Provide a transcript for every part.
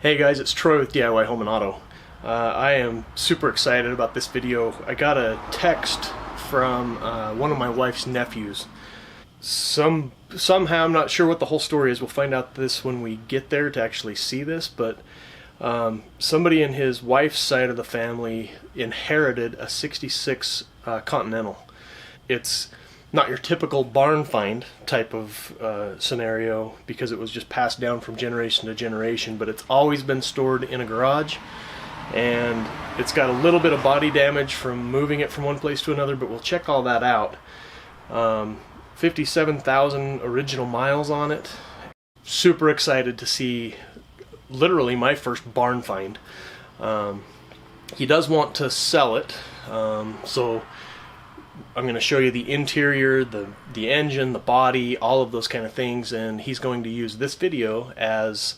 Hey guys, it's Troy with DIY Home and Auto. I am super excited about this video. I got a text from one of my wife's nephews. Somehow, I'm not sure what the whole story is. We'll find out this when we get there to actually see this, but somebody in his wife's side of the family inherited a 66 Continental. It's not your typical barn find type of scenario because it was just passed down from generation to generation, but it's always been stored in a garage, and it's got a little bit of body damage from moving it from one place to another, but we'll check all that out. 57,000 original miles on it. Super excited to see literally my first barn find. He does want to sell it, so I'm going to show you the interior, the engine, the body, all of those kind of things, and he's going to use this video as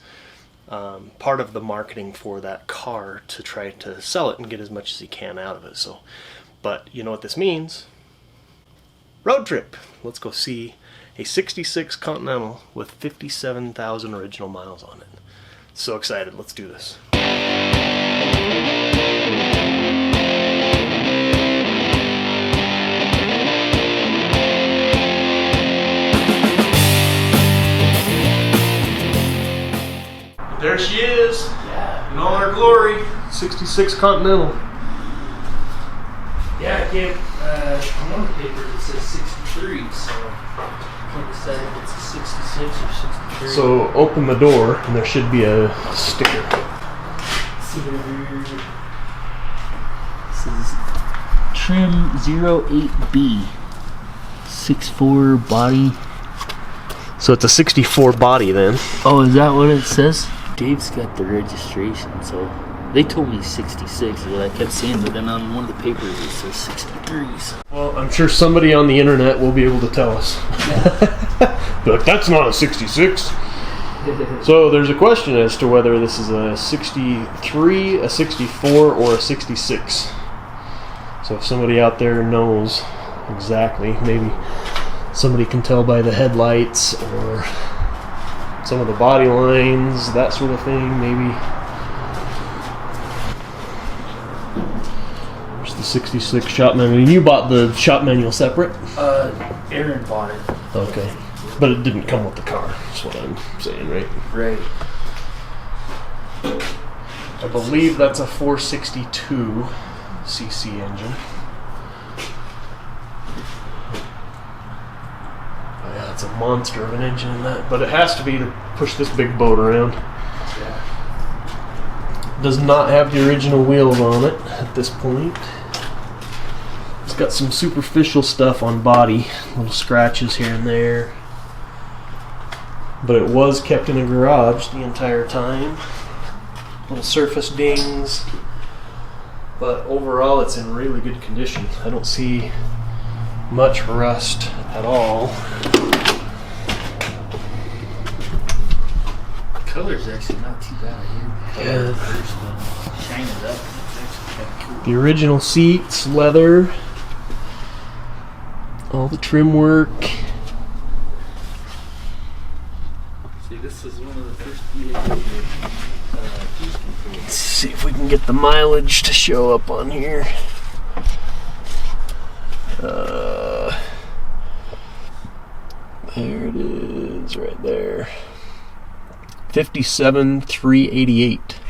part of the marketing for that car to try to sell it and get as much as he can out of it. So, but you know what this means? Road trip. Let's go see a 66 Continental with 57,000 original miles on it. So excited. Let's do this. There she is, in all her glory, 66 Continental. Yeah, I gave on the paper it says 63, so I can't decide if it's a 66 or 63. So open the door, and there should be a sticker. This is trim 08B, 6.4 body. So it's a 64 body then. Oh, is that what it says? Dave's got the registration, so they told me 66 is what I kept saying, but then on one of the papers it says 63s. Well, I'm sure somebody on the internet will be able to tell us. But that's not a 66. So there's a question as to whether this is a 63, a 64, or a 66. So if somebody out there knows exactly, maybe somebody can tell by the headlights or some of the body lines, that sort of thing, maybe. There's the 66 shop manual. And you bought the shop manual separate? Aaron bought it. Okay. But it didn't come with the car, that's what I'm saying, right? Right. I believe that's a 462 cc engine. Yeah, it's a monster of an engine in that, but it has to be to push this big boat around. Yeah. Does not have the original wheels on it at this point. It's got some superficial stuff on body, little scratches here and there. But it was kept in a garage the entire time. Little surface dings. But overall it's in really good condition. I don't see much rust at all. The color's actually not too bad. Yeah. Shine it up. It's actually kind of cool. The original seats, leather, all the trim work. See, this is one of the first vehicles. Let's see if we can get the mileage to show up on here. There it is, right there. 57,388.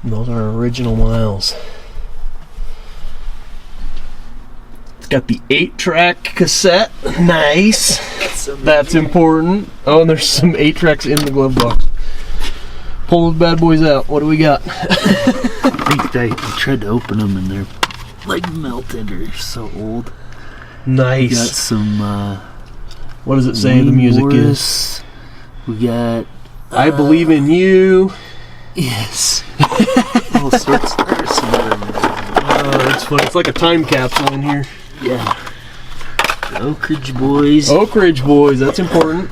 And those are original miles. It's got the 8-track cassette. Nice. That's important. Oh, and there's some 8-tracks in the glove box. Pull those bad boys out. What do we got? I think I tried to open them and they're like melted or so old. Nice. We got some what does it say the music is? We got I Believe in You. Yes. All sorts of It's fun. It's like a time capsule in here. Yeah. The Oak Ridge Boys. Oak Ridge Boys, that's important.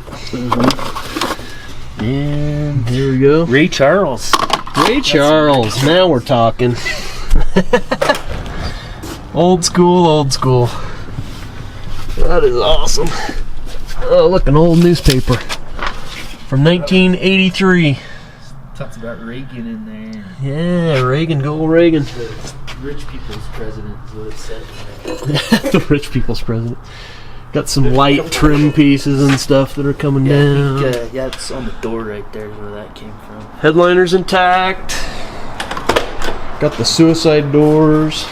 And there we go. Ray Charles. Ray Charles. Now we're talking. Old school, old school. That is awesome. Oh, look, an old newspaper from 1983. Talks about Reagan in there. Yeah, Reagan, go Reagan. The rich people's president is what it said. The rich people's president. Got some light trim pieces and stuff that are coming down. Yeah, it's on the door right there is where that came from. Headliner's intact. Got the suicide doors.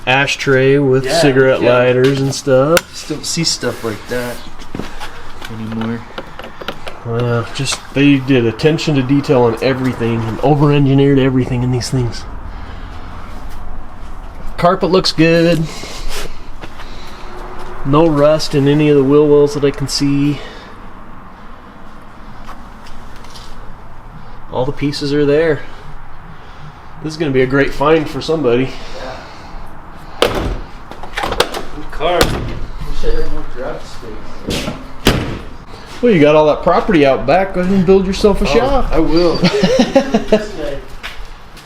Ashtray with cigarette lighters and stuff. Just don't see stuff like that anymore. Just they did attention to detail on everything and over-engineered everything in these things. Carpet looks good. No rust in any of the wheel wells that I can see. All the pieces are there. This is going to be a great find for somebody. Good car. Wish I had more garage space. Well, you got all that property out back. Go ahead and build yourself a shop. I will. This guy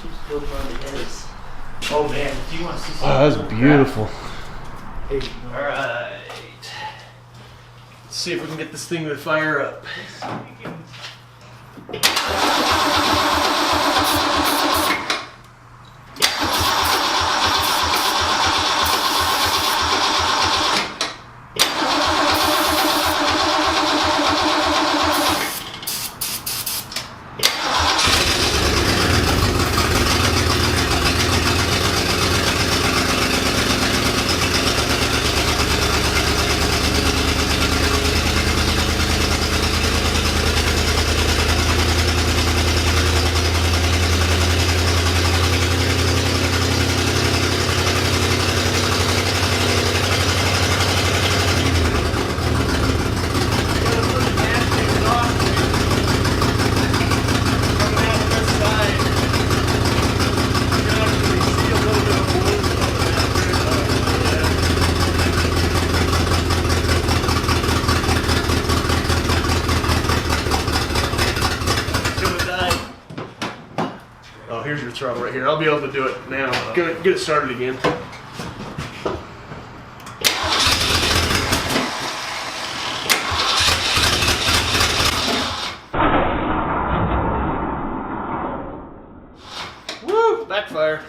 keeps building on the edges. Oh man, do you want to see something? Oh, that's beautiful. Hey, Alright. Let's see if we can get this thing to fire up. Here's your throttle right here. I'll be able to do it now. Get it started again. Woo! Backfire.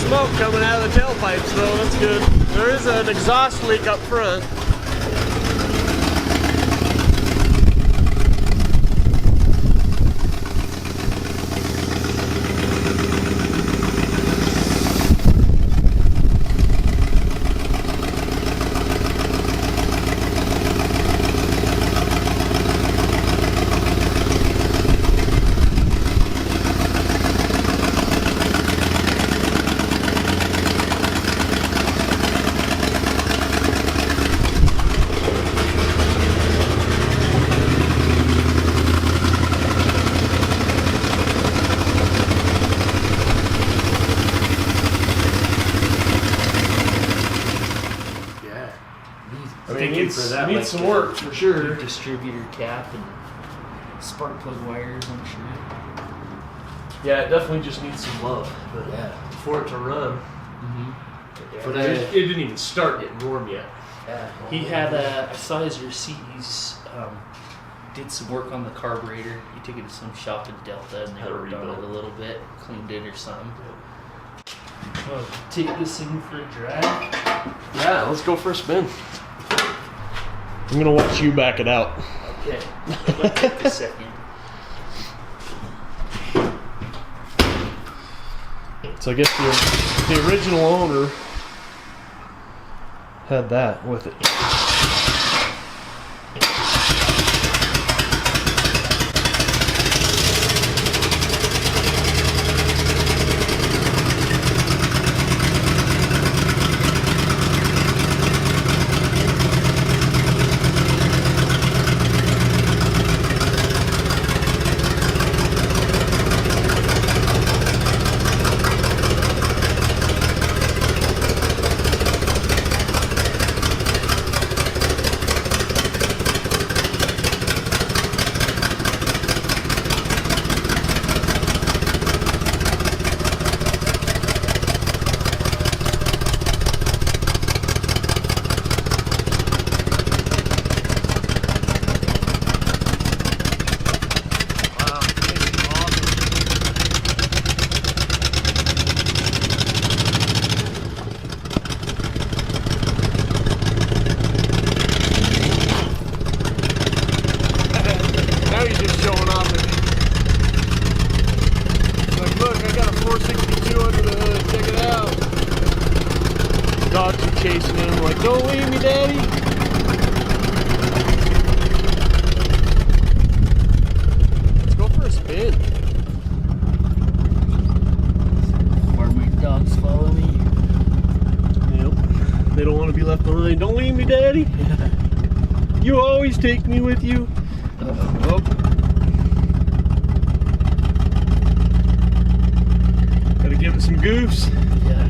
Smoke coming out of the tailpipes though, that's good. There is an exhaust leak up front. It needs some work for sure. Distributor cap and spark plug wires, I'm sure. Yeah, it definitely just needs some love, but for it to run. But it didn't even start getting warm yet. Yeah, he had I saw his receipt. He's did some work on the carburetor. He took it to some shop in Delta and they worked on it a little bit, cleaned it or something. Take this thing for a drive. Yeah, let's go for a spin. I'm gonna watch you back it out. Okay. Let's take a second. So I guess the original owner had that with it. leave me, Daddy. Let's go for a spin. Where my dogs follow me. Yep. They don't want to be left behind. Don't leave me, Daddy. You always take me with you. Oh. Gotta give it some goofs. Yeah.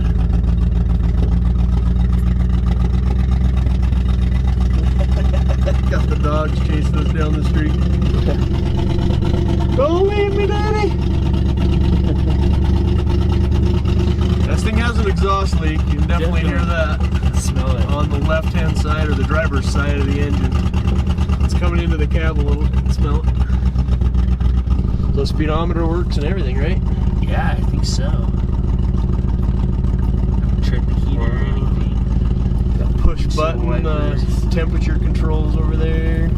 Got the dogs chasing us down the street. Don't leave me, Daddy! This thing has an exhaust leak. You can definitely hear that. Smell it. On the left-hand side or the driver's side of the engine. It's coming into the cab a little. You can smell it. The speedometer works and everything, right? Yeah, I think so. Tried the heater or anything. Got push button temperature controls over there.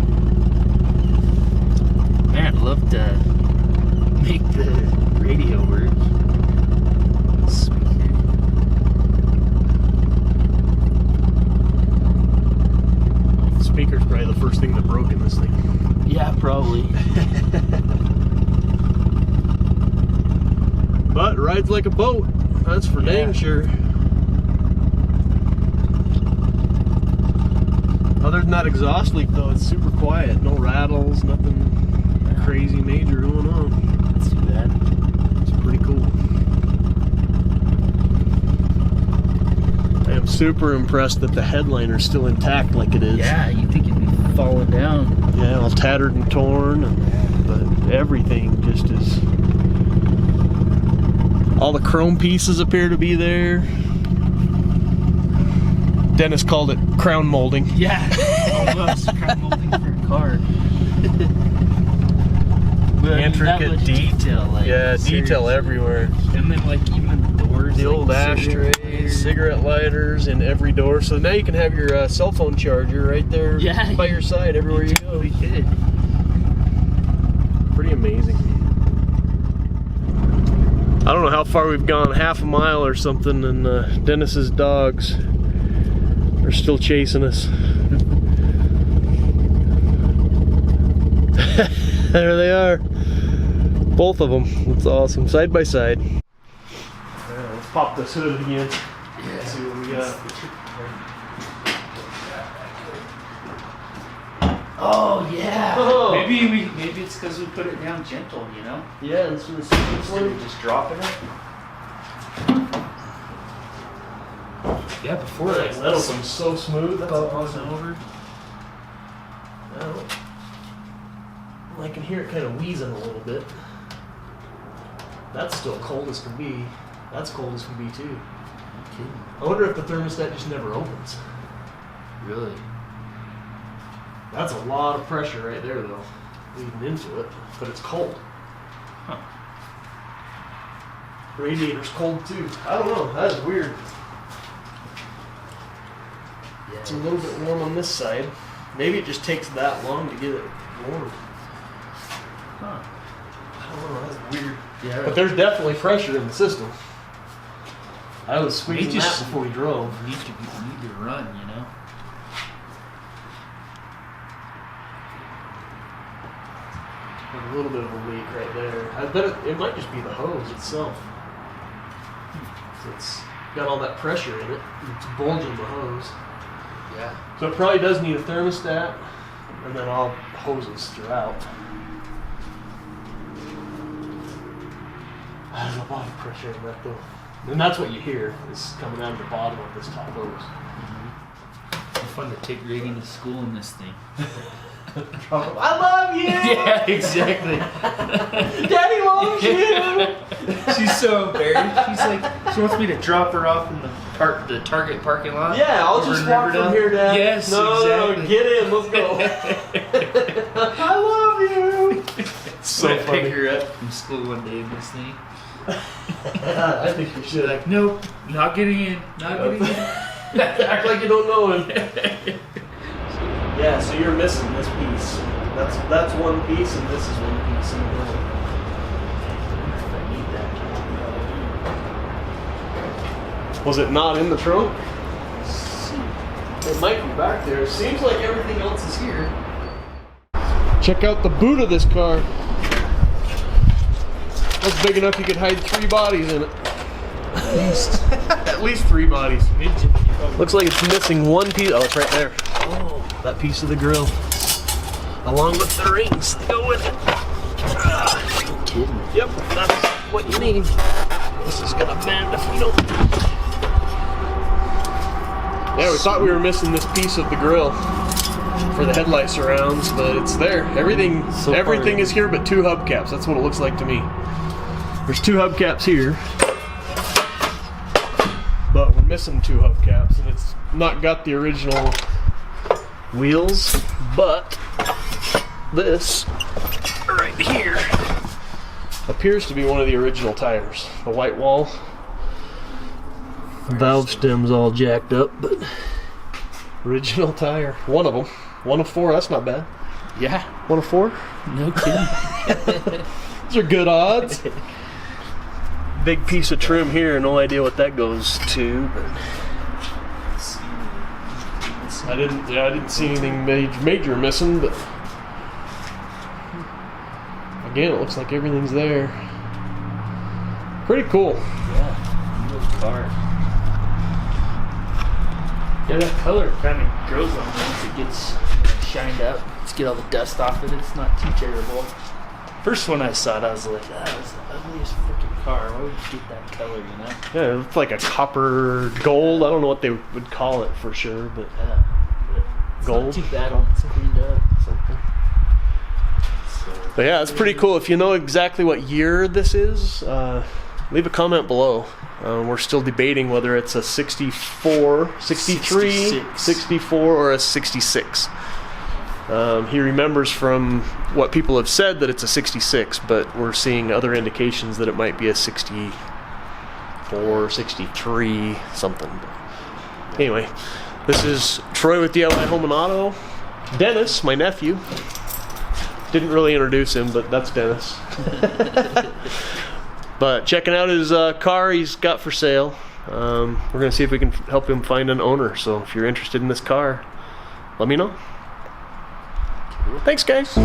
Man, I'd love to make the radio work. Speaker. Speaker's probably the first thing that broke in this thing. Yeah, probably. But it rides like a boat. That's for dang sure. Other than that exhaust leak though, it's super quiet. No rattles, nothing crazy major going on. Not too bad. It's pretty cool. I am super impressed that the headliner's still intact like it is. Yeah, you think it'd be falling down. Yeah, all tattered and torn, but everything just is. All the chrome pieces appear to be there. Dennis called it crown molding. Yeah, almost crown molding for a car. But Intricate detail, like yeah, seriously. detail everywhere. And then like even the doors, The like, old ashtrays, cigarette lighters in every door. So now you can have your cell phone charger right there by your side everywhere you go. We did. Pretty amazing. I don't know how far we've gone, half a mile or something, and Dennis's dogs are still chasing us. There they are. Both of them. That's awesome. Side by side. Let's pop this hood again. Yeah. See what we got. Oh yeah. Oh. Maybe it's because we put it down gentle, you know? Yeah, this was Instead of just dropping it. Yeah, before that opened so smooth. That's awesome. over. Well, I can hear it kind of wheezing a little bit. That's still cold as can be. That's cold as can be too. Okay. I wonder if the thermostat just never opens. Really? That's a lot of pressure right there though, leading into it, but it's cold. Huh. Radiator's cold too. I don't know, that is weird. Yeah. It's a little bit warm on this side. Maybe it just takes that long to get it warm. Huh. I don't know, that's weird. Yeah. But there's definitely pressure in the system. I was squeezing that before we drove. Need to run, you know? A little bit of a leak right there. I bet it might just be the hose itself. It's got all that pressure in it. It's bulging the hose. Yeah. So it probably does need a thermostat, and then all hoses throughout. There's a lot of pressure in that though. And that's what you hear, is coming out of the bottom of this top hose. It's fun to take Reagan to school in this thing. I love you! Yeah, exactly. Daddy loves you! She's so embarrassed. She's like, she wants me to drop her off in the Target parking lot. Yeah, I'll just walk from here, Dad. Yes, no, exactly. No, get in, let's go. I love you! So I'm gonna funny. pick her up from school one day in this thing. I think you should. Like, nope, not getting in, not getting in. Act like you don't know him. Yeah, so you're missing this piece. That's one piece, and this is one piece in the middle. I need that. Was it not in the trunk? It might be back there. It seems like everything else is here. Check out the boot of this car. That's big enough you could hide 3 bodies in it. At least. At least 3 bodies. Looks like it's missing one piece. Oh, it's right there. Oh, that piece of the grill. Along with the rings that go with it. No kidding. Yep, that's what you need. This is gonna bend if we don't. Yeah, we thought we were missing this piece of the grill for the headlight surrounds, but it's there. Everything is here but 2 hubcaps. That's what it looks like to me. There's 2 hubcaps here, but we're missing 2 hubcaps, and it's not got the original wheels, but this right here appears to be one of the original tires. The white wall. Valve stem's all jacked up, but original tire. One of them. 1 of 4, that's not bad. Yeah. 1 of 4? No kidding. Those are good odds. Big piece of trim here, no idea what that goes to, but I didn't see anything major missing, but again, it looks like everything's there. Pretty cool. Yeah, good car. Yeah, that color kind of grows on once it gets shined up. Let's get all the dust off it. It's not too terrible. First when I saw it, I was like, that was the ugliest freaking car. Why would you get that color, you know? Yeah, it looks like a copper gold. I don't know what they would call it for sure, but yeah, it's gold. not too bad on it's cleaned up. Something. But yeah, it's pretty cool. If you know exactly what year this is, leave a comment below. We're still debating whether it's a 64, 63, 66. 64, or a 66. He remembers from what people have said that it's a 66, but we're seeing other indications that it might be a 64, 63, something. Anyway, this is Troy with DIY Home and Auto. Dennis, my nephew. Didn't really introduce him, but that's Dennis. But checking out his car he's got for sale. We're going to see if we can help him find an owner. So if you're interested in this car, let me know. Thanks, guys.